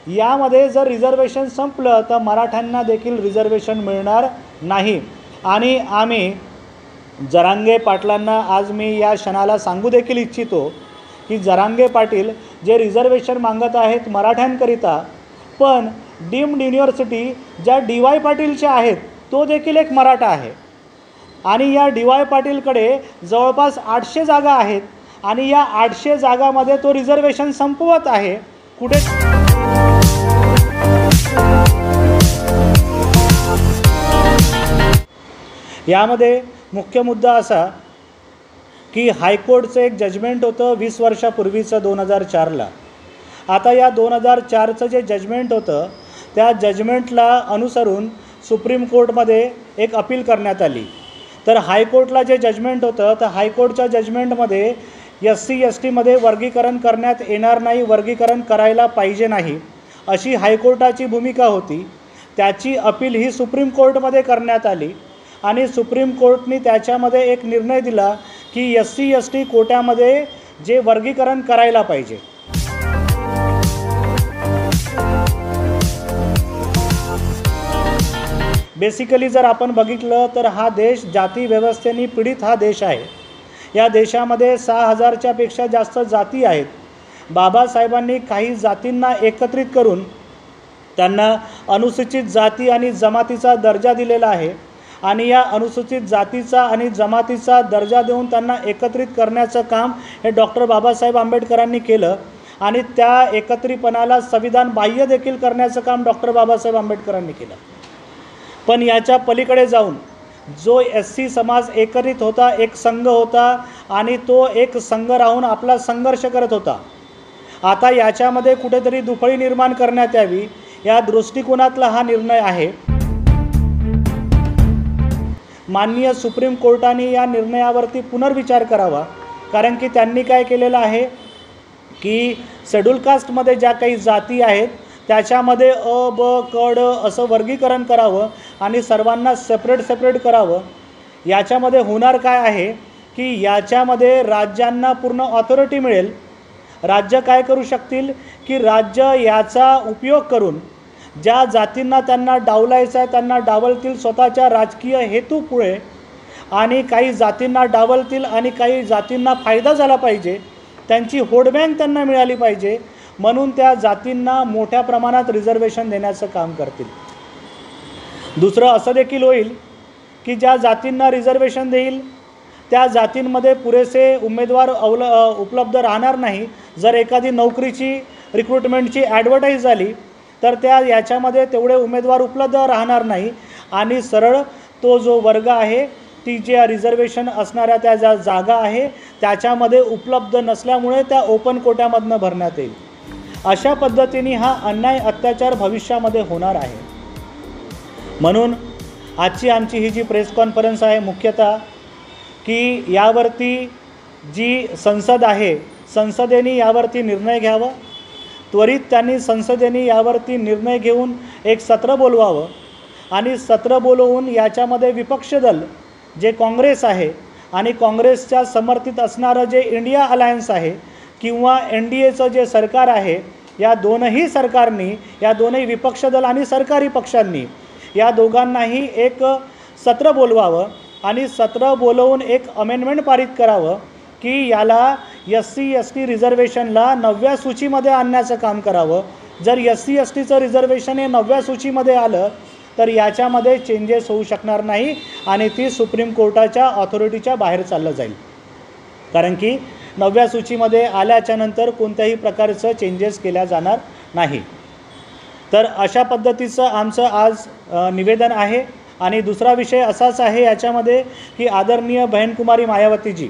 यामध्ये जर रिझर्वेशन संपलं तर मराठ्यांना देखील रिझर्वेशन मिळणार नाही। आणि आम्ही जरांगे पाटलांना आज मी या क्षणाला सांगू देखील इच्छितो की जरांगे पाटील जे रिझर्वेशन मागत आहेत मराठ्यांकरिता, पण डीम्ड युनिव्हर्सिटी ज्या DY पाटीलच्या आहेत तो देखील एक मराठा आहे आणि या DY पाटीलकडे जवळपास 800 जागा आहेत आणि या 800 जागामध्ये तो रिझर्वेशन संपवत आहे। कुठे यामध्ये मुख्य मुद्दा असा की हायकोर्टचं एक जजमेंट होतं 20 वर्षापूर्वीचं 2004ला। आता या 2004चं जे जजमेंट होतं त्या जजमेंटला अनुसरून सुप्रीम कोर्टमध्ये एक अपील करण्यात आली। तर हायकोर्टला जे जजमेंट होतं तर हायकोर्टच्या जजमेंटमध्ये SC STमध्ये वर्गीकरण करण्यात येणार नाही, वर्गीकरण करायला पाहिजे नाही अशी हायकोर्टाची भूमिका होती। त्याची अपील ही सुप्रीम कोर्टमध्ये करण्यात आली आणि सुप्रीम कोर्टने त्याच्यामध्ये एक निर्णय दिला की SC ST कोट्यामध्ये जे वर्गीकरण करायला पाहिजे। बेसिकली जर आपण बघितलं तर हा देश जाती व्यवस्थेने पीडित हा देश आहे। या देशामध्ये 6000च्या पेक्षा जास्त जाती आहेत। बाबासाहेबांनी काही जातींना एकत्रित करून त्यांना अनुसूचित जाती आणि जमातीचा दर्जा दिलेला आहे आणि या अनुसूचित जातीचा आणि जमातीचा दर्जा देऊन त्यांना एकत्रित करण्याचं काम हे डॉक्टर बाबासाहेब आंबेडकरांनी केलं आणि त्या एकत्रीपणाला संविधान बाह्य देखील करण्याचं काम डॉक्टर बाबासाहेब आंबेडकरांनी केलं। पण याच्या पलीकडे जाऊन जो SC समाज एकत्रित होता, एक संघ होता आणि तो एक संघ राहून आपला संघर्ष करत होता। आता याच्यामध्ये कुठेतरी दुफळी निर्माण करण्यात यावी या दृष्टिकोनातला हा निर्णय आहे। माननीय सुप्रीम कोर्टाने या निर्णयावरती पुनर्विचार करावा, कारण की त्यांनी काय केलेलं आहे की शेड्यूल कास्टमध्ये ज्या काही जाती आहेत त्याच्यामध्ये अ, ब, क, ड असं वर्गीकरण करावं आणि सर्वांना सेपरेट करावं। याच्यामध्ये होणार काय आहे की याच्यामध्ये राज्यांना पूर्ण ऑथॉरिटी मिळेल। राज्य काय करू शकतील की राज्य याचा उपयोग करून ज्या जातींना त्यांना डावलायचं आहे त्यांना डावलतील स्वतःच्या राजकीय हेतूपुढे आणि काही जातींना डावलतील आणि काही जातींना फायदा झाला पाहिजे, त्यांची होडबँक त्यांना मिळाली पाहिजे म्हणून त्या जातींना मोठ्या प्रमाणात रिझर्वेशन देण्याचं काम करतील। दुसरं असं देखील होईल की ज्या जातींना रिझर्वेशन देईल त्या जातींमध्ये पुरेसे उमेदवार उपलब्ध राहणार नाही। जर एखादी नोकरीची रिक्रुटमेंटची ॲडव्हर्टाईज झाली तर याच्यामध्ये तेवढे उमेदवार उपलब्ध राहणार नाही आणि सरळ तो जो वर्ग आहे ती ज्या रिझर्वेशन असणाऱ्या त्या ज्या जागा आहे त्याच्यामध्ये उपलब्ध नसल्यामुळे त्या ओपन कोट्यामधनं भरण्यात येईल। अशा पद्धतीने हा अन्याय अत्याचार भविष्यामध्ये होणार आहे। म्हणून आजची आमची ही जी प्रेस कॉन्फरन्स आहे मुख्यतः की यावरती जी संसद आहे संसदेने यावरती निर्णय घ्यावा, त्वरित त्यांनी संसदेने यावरती निर्णय घेऊन एक सत्र बोलवावं आणि सत्र बोलवून याच्यामध्ये विपक्ष दल जे काँग्रेस आहे आणि काँग्रेसच्या समर्थित असणारं जे इंडिया अलायन्स आहे किंवा NDAचं जे सरकार आहे या दोनही सरकारनी, या दोनही विपक्ष दल आणि सरकारी पक्षांनी या दोघांनाही एक सत्र बोलवावं आणि सत्र बोलवून एक अमेंडमेंट पारित करावं की याला SC ST रिझर्वेशनला 9व्या सूचीमध्ये आणण्याचं काम करावं। जर SC STचं रिझर्वेशन हे 9व्या सूचीमध्ये आलं तर याच्यामध्ये चेंजेस होऊ शकणार नाही आणि ती सुप्रीम कोर्टाच्या ऑथॉरिटीच्या बाहेर चाललं जाईल, कारण की 9व्या सूचीमध्ये आल्याच्यानंतर कोणत्याही प्रकारचं चेंजेस केल्या जाणार नाही। तर अशा पद्धतीचं आमचं आज निवेदन आहे। आणि दुसरा विषय असाच आहे याच्यामध्ये की आदरणीय बहनकुमारी मायावतीजी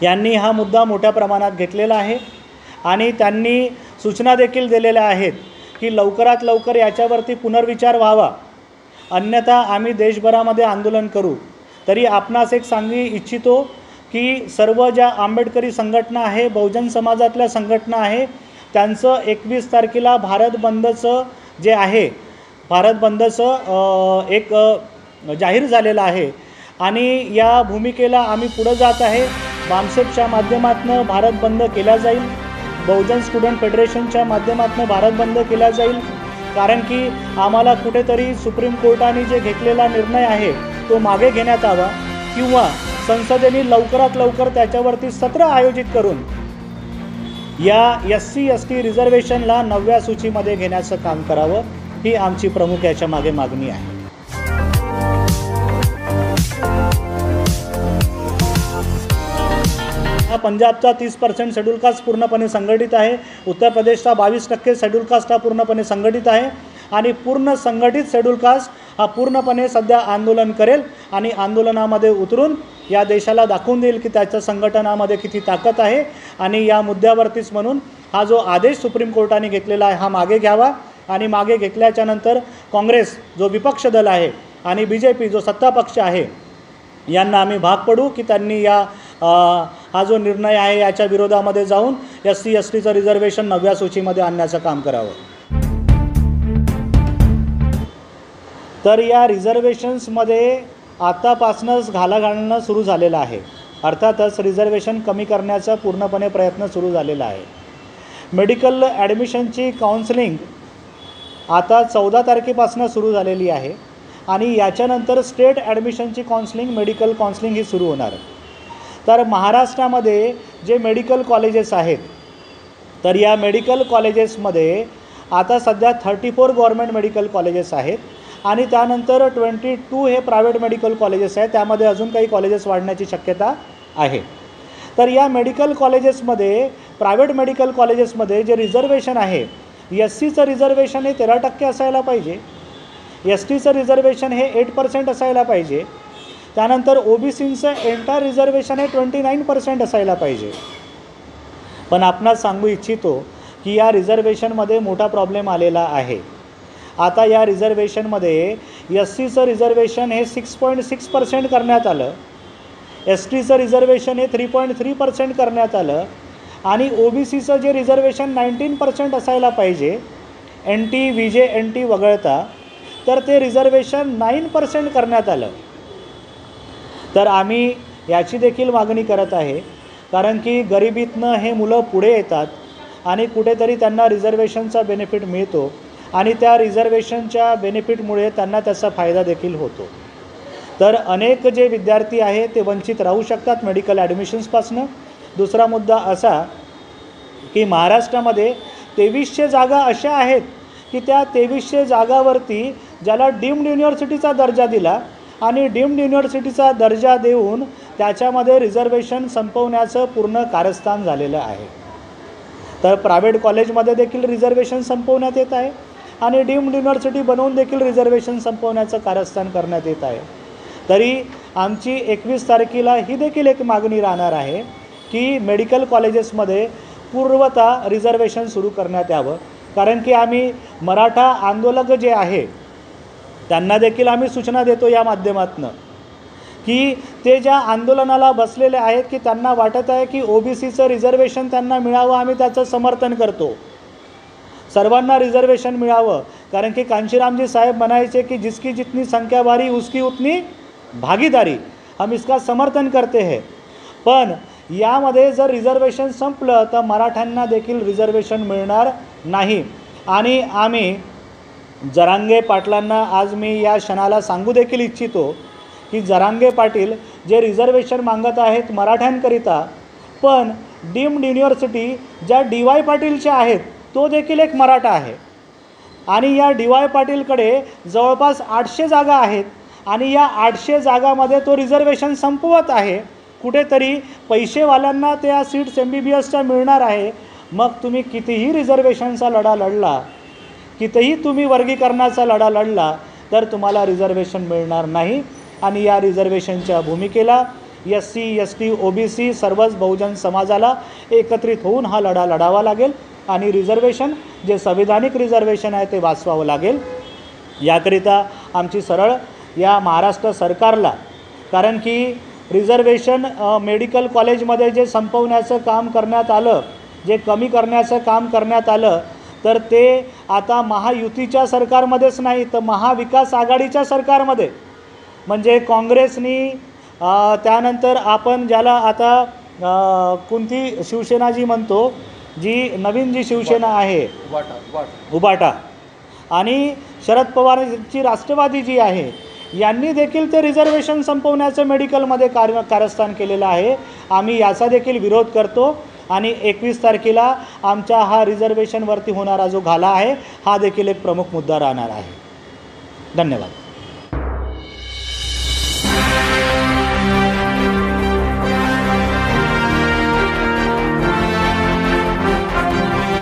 यांनी हा मुद्दा मोठ्या प्रमाणात घेतलेला आहे आणि त्यांनी सूचना देखील दिलेल्या आहेत की लवकरात लवकर याच्यावरती पुनर्विचार व्हावा, अन्यथा आम्ही देशभरामध्ये आंदोलन करू। तरी आपणास एक सांगू इच्छितो की सर्व ज्या आंबेडकरी संघटना आहे, बहुजन समाजातल्या संघटना आहे, त्यांचं 21 तारखेला भारत बंदचं जे आहे भारत बंदचं एक जाहीर झालेलं आहे आणि या भूमिकेला आम्ही पुढे जात आहे। बामसेफच्या माध्यमातून भारत बंद केला जाईल। बहुजन स्टुडंट फेडरेशनच्या माध्यमातून भारत बंद केला जाईल, कारण की आम्हाला कुठेतरी सुप्रीम कोर्टाने जे घेतलेला निर्णय आहे तो मागे घेण्यात यावा, किंवा संसदेने लवकरात लवकर त्याच्यावरती सत्र आयोजित करून या SC ST रिझर्वेशनला 9व्या सूचीमध्ये घेण्याचं काम करावं, ही आमची प्रमुख याच्या मागे मागणी आहे. पंजाबचा 30% शेड्यूल कास्ट पूर्णपणे संघटित आहे. उत्तर प्रदेशचा 22% शेड्यूल कास्ट हा पूर्णपणे संघटित आहे. आणि पूर्ण संघटित शेड्यूल कास्ट हा पूर्णपणे सध्या आंदोलन करेल आणि आंदोलनामध्ये उतरून या देशाला दाखवून देईल की त्याच्या संघटनामध्ये किती ताकद आहे. आणि या मुद्द्यावरतीच म्हणून हा जो आदेश सुप्रीम कोर्टाने घेतलेला आहे हा मागे घ्यावा. आणि मागे घेतल्याच्या नंतर काँग्रेस जो विपक्ष दल आहे आणि BJP जो सत्ता पक्ष आहे यांना आम्ही भाग पडू की त्यांनी हा जो निर्णय आहे याच्या विरोधामध्ये जाऊन SC STचं रिझर्वेशन 9व्या सूचीमध्ये आणण्याचं काम करावं. तर या रिझर्वेशन्समध्ये आतापासूनच घालणं सुरू झालेलं आहे. अर्थातच रिझर्वेशन कमी करण्याचा पूर्णपणे प्रयत्न सुरू झालेला आहे. मेडिकल ॲडमिशनची काउन्सिलिंग आता 14 तारखेपासून सुरू झालेली आहे आणि याच्यानंतर स्टेट ॲडमिशनची काउन्सिलिंग, मेडिकल काउन्सिलिंग ही सुरू होणार. तर महाराष्ट्रामध्ये जे मेडिकल कॉलेजेस आहेत, तर या मेडिकल कॉलेजेसमध्ये आता सध्या 34 गव्हर्मेंट मेडिकल कॉलेजेस आहेत आणि त्यानंतर 22 हे प्रायव्हेट मेडिकल कॉलेजेस आहेत. त्यामध्ये अजून काही कॉलेजेस वाढण्याची शक्यता आहे. तर या मेडिकल कॉलेजेसमध्ये, प्रायव्हेट मेडिकल कॉलेजेसमध्ये जे रिझर्वेशन आहे, SCचं रिझर्वेशन हे 13% असायला पाहिजे, STचं रिझर्वेशन हे 8% असायला पाहिजे, त्यानंतर OBCचं एंटायर रिझर्वेशन हे 29% असायला पाहिजे. पण आपणास सांगू इच्छितो की या रिझर्वेशनमध्ये मोठा प्रॉब्लेम आलेला आहे. आता या रिझर्वेशनमध्ये SCचं रिझर्वेशन हे 6.6% करण्यात आलं, STचं रिझर्वेशन हे 3.3% करण्यात आलं आणि OBCचं जे रिझर्वेशन 19% असायला पाहिजे NT VJ NT वगळता, तर ते रिझर्वेशन 9% करण्यात आलं. तर आम्ही याची देखील मागणी करत आहे, कारण की गरिबीतनं हे मुलं पुढे येतात आणि कुठेतरी त्यांना रिझर्वेशनचा बेनिफिट मिळतो आणि त्या रिझर्वेशनच्या बेनिफिटमुळे त्यांना त्याचा फायदा देखील होतो. तर अनेक जे विद्यार्थी आहेत ते वंचित राहू शकतात मेडिकल ॲडमिशन्सपासून. दुसरा मुद्दा असा की महाराष्ट्रामध्ये 2300 जागा अशा आहेत की त्या 2300 जागावरती ज्याला डीम्ड युनिव्हर्सिटीचा दर्जा दिला आणि डीम्ड युनिव्हर्सिटीचा दर्जा देऊन त्याच्यामध्ये रिझर्वेशन संपवण्याचं पूर्ण कारस्थान झालेलं आहे. तर प्रायव्हेट कॉलेजमध्ये देखील रिझर्वेशन संपवण्यात येत आहे आणि डीम्ड युनिव्हर्सिटी बनवून देखील रिझर्वेशन संपवण्याचं कारस्थान करण्यात येत आहे. तरी आमची 21 तारखेला ही देखील एक मागणी राहणार आहे की मेडिकल कॉलेजेसमध्ये पूर्वतः रिझर्वेशन सुरू करण्यात यावं, कारण की आम्ही मराठा आंदोलक जे आहे त्यांना देखील आम्ही सूचना देतो या माध्यमातून की ते ज्या आंदोलनाला बसलेले आहेत की त्यांना वाटत आहे की OBCचं रिझर्वेशन त्यांना मिळावं, आम्ही त्याचं समर्थन करतो, सर्वांना रिझर्वेशन मिळावं. कारण की कांशीरामजी साहेब म्हणायचे की जिसकी जितनी संख्या भारी उसकी उतनी भागीदारी, हम इसका समर्थन करते हैं. पण यामध्ये जर रिझर्वेशन संपलं तर मराठ्यांना देखील रिझर्वेशन मिळणार नाही. आणि आम्ही जरांगे पाटलांना आज मी या क्षणाला सांगू देखील इच्छितो की जरांगे पाटील जे रिझर्वेशन मागत आहेत मराठ्यांकरिता, पण डीम्ड युनिव्हर्सिटी ज्या DY पाटीलच्या आहेत तो देखील एक मराठा आहे आणि या DY पाटीलकडे जवळपास 800 जागा आहेत आणि या 800 जागामध्ये तो रिझर्वेशन संपवत आहे. कुठेतरी पैसेवाल्यांना त्या सीट्स MBBSच्या मिळणार आहे. मग तुम्ही कितीही रिझर्वेशनचा लढा लढला, कितीही तुम्ही वर्गीकरणाचा लढा लढला तर तुम्हाला रिझर्वेशन मिळणार नाही. आणि या रिझर्वेशनच्या भूमिकेला SC ST OBC सर्वच बहुजन समाजाला एकत्रित होऊन हा लढा लढावा लागेल आणि रिझर्वेशन जे संविधानिक रिझर्वेशन आहे ते वाचवावं लागेल. याकरिता आमची सरळ या महाराष्ट्र सरकारला, कारण की रिझर्वेशन मेडिकल कॉलेजमध्ये जे संपवण्याचं काम करण्यात आलं, जे कमी करण्याचं काम करण्यात आलं, तर ते आता महायुतीच्या सरकारमध्येच नाही तर महाविकास आघाडीच्या सरकारमध्ये, म्हणजे काँग्रेसनी त्यानंतर आपण ज्याला आता कोणती शिवसेना जी म्हणतो, जी नवीन जी शिवसेना आहे उबाटा आणि शरद पवारांची राष्ट्रवादी जी आहे यांनी देखील ते रिझर्वेशन संपवण्याचं मेडिकलमध्ये कारस्थान केलेलं आहे. आम्ही याचा देखील विरोध करतो आणि 21 तारखेला आमच्या हा रिझर्वेशनवरती होणारा जो घाला आहे हा देखील एक प्रमुख मुद्दा राहणार आहे. धन्यवाद.